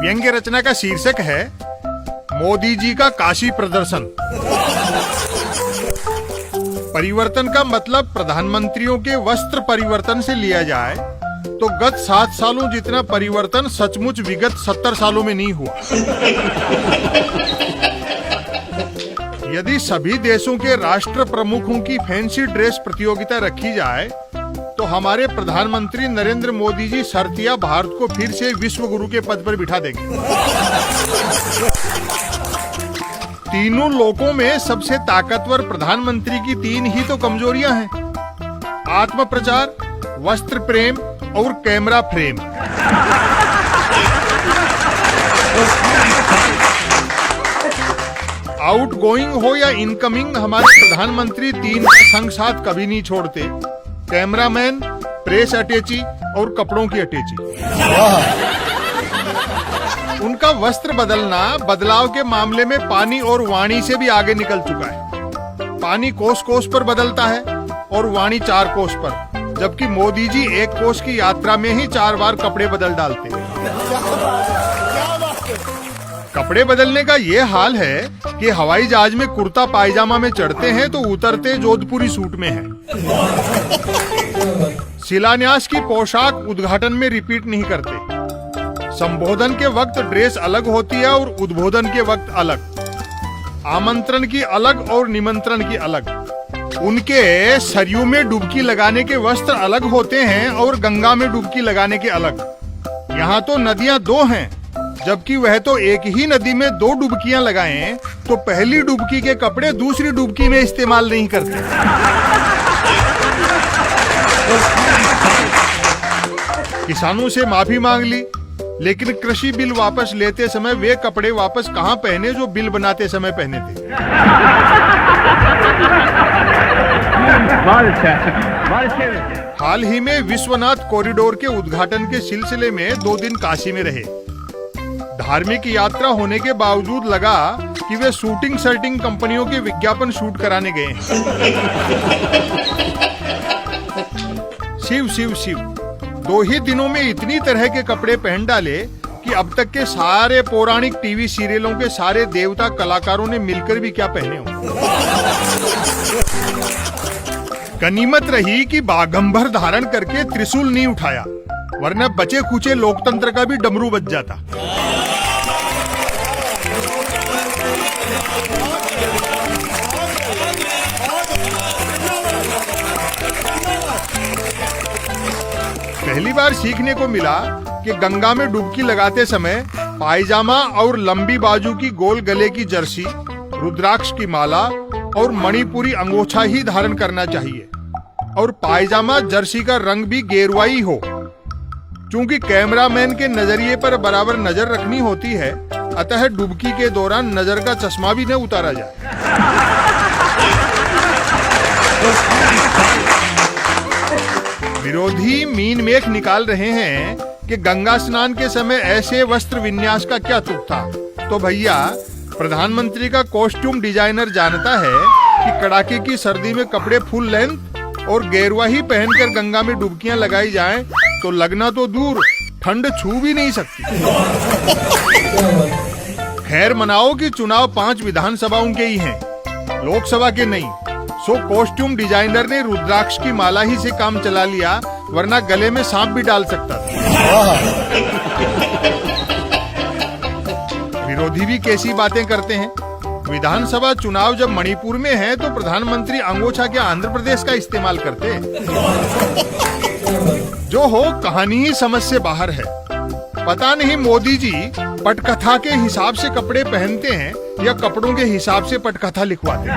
व्यंग्य रचना का शीर्षक है मोदी जी का काशी प्रदर्शन। परिवर्तन का मतलब प्रधानमंत्रियों के वस्त्र परिवर्तन से लिया जाए तो गत 7 सालों जितना परिवर्तन सचमुच विगत 70 सालों में नहीं हुआ। यदि सभी देशों के राष्ट्र प्रमुखों की फैंसी ड्रेस प्रतियोगिता रखी जाए तो हमारे प्रधानमंत्री नरेंद्र मोदी जी शर्तिया भारत को फिर से विश्व गुरु के पद पर बिठा देंगे। तीनों लोकों में सबसे ताकतवर प्रधानमंत्री की 3 ही तो कमजोरियां हैं: आत्म प्रचार, वस्त्र प्रेम और कैमरा फ्रेम। आउटगोइंग हो या इनकमिंग, हमारे प्रधानमंत्री 3 का संग साथ कभी नहीं छोड़ते: कैमरामैन, प्रेस अटैची और कपड़ों की अटैची। उनका वस्त्र बदलना बदलाव के मामले में पानी और वाणी से भी आगे निकल चुका है। पानी कोस कोस पर बदलता है और वाणी 4 कोस पर, जबकि मोदी जी 1 कोस की यात्रा में ही 4 बार कपड़े बदल डालते हैं। कपड़े बदलने का ये हाल है कि हवाई जहाज में कुर्ता पायजामा में चढ़ते हैं तो उतरते जोधपुरी सूट में हैं। शिलान्यास की पोशाक उद्घाटन में रिपीट नहीं करते। संबोधन के वक्त ड्रेस अलग होती है और उद्बोधन के वक्त अलग। आमंत्रण की अलग और निमंत्रण की अलग। उनके सरयू में डुबकी लगाने के वस्त्र अलग होते हैं और गंगा में डुबकी लगाने के अलग। यहाँ तो नदियां 2 हैं, जबकि वह तो एक ही नदी में 2 डुबकियां लगाएं तो पहली डुबकी के कपड़े दूसरी डुबकी में इस्तेमाल नहीं करते। किसानों से माफी मांग ली, लेकिन कृषि बिल वापस लेते समय वे कपड़े वापस कहां पहने जो बिल बनाते समय पहने थे। हाल ही में विश्वनाथ कॉरिडोर के उद्घाटन के सिलसिले में 2 दिन काशी में रहे। धार्मिक यात्रा होने के बावजूद लगा कि वे शूटिंग शर्टिंग कंपनियों के विज्ञापन शूट कराने गए हैं। शिव शिव शिव, 2 ही दिनों में इतनी तरह के कपड़े पहन डाले कि अब तक के सारे पौराणिक टीवी सीरियलों के सारे देवता कलाकारों ने मिलकर भी क्या पहने हो। गनीमत रही कि बागंबर धारण करके त्रिशूल नहीं उठाया, वरना बचे कुचे लोकतंत्र का भी डमरू बज जाता। पहली बार सीखने को मिला कि गंगा में डुबकी लगाते समय पायजामा और लंबी बाजू की गोल गले की जर्सी, रुद्राक्ष की माला और मणिपुरी अंगोछा ही धारण करना चाहिए और पायजामा जर्सी का रंग भी गेरुआई हो। चूंकि कैमरामैन के नजरिए पर बराबर नजर रखनी होती है, अतः डुबकी के दौरान नजर का चश्मा भी न उतारा जाए। विरोधी मीन मेख निकाल रहे हैं कि गंगा स्नान के समय ऐसे वस्त्र विन्यास का क्या तुक था। तो भैया, प्रधानमंत्री का कॉस्ट्यूम डिजाइनर जानता है कि कड़ाके की सर्दी में कपड़े फुल लेंथ और गेरुआ ही पहनकर गंगा में डुबकियां लगाई जाएं तो लगना तो दूर, ठंड छू भी नहीं सकती। खैर मनाओ कि चुनाव 5 विधानसभाओं के ही हैं, लोकसभा के नहीं। सो कॉस्ट्यूम डिजाइनर ने रुद्राक्ष की माला ही से काम चला लिया, वरना गले में सांप भी डाल सकता था। विरोधी भी कैसी बातें करते हैं। विधानसभा चुनाव जब मणिपुर में है तो प्रधानमंत्री अंगोछा क्या आंध्र प्रदेश का इस्तेमाल करते हैं? जो हो, कहानी ही समझ से बाहर है। पता नहीं मोदी जी पटकथा के हिसाब से कपड़े पहनते हैं या कपड़ों के हिसाब से पटकथा लिखवाते हैं।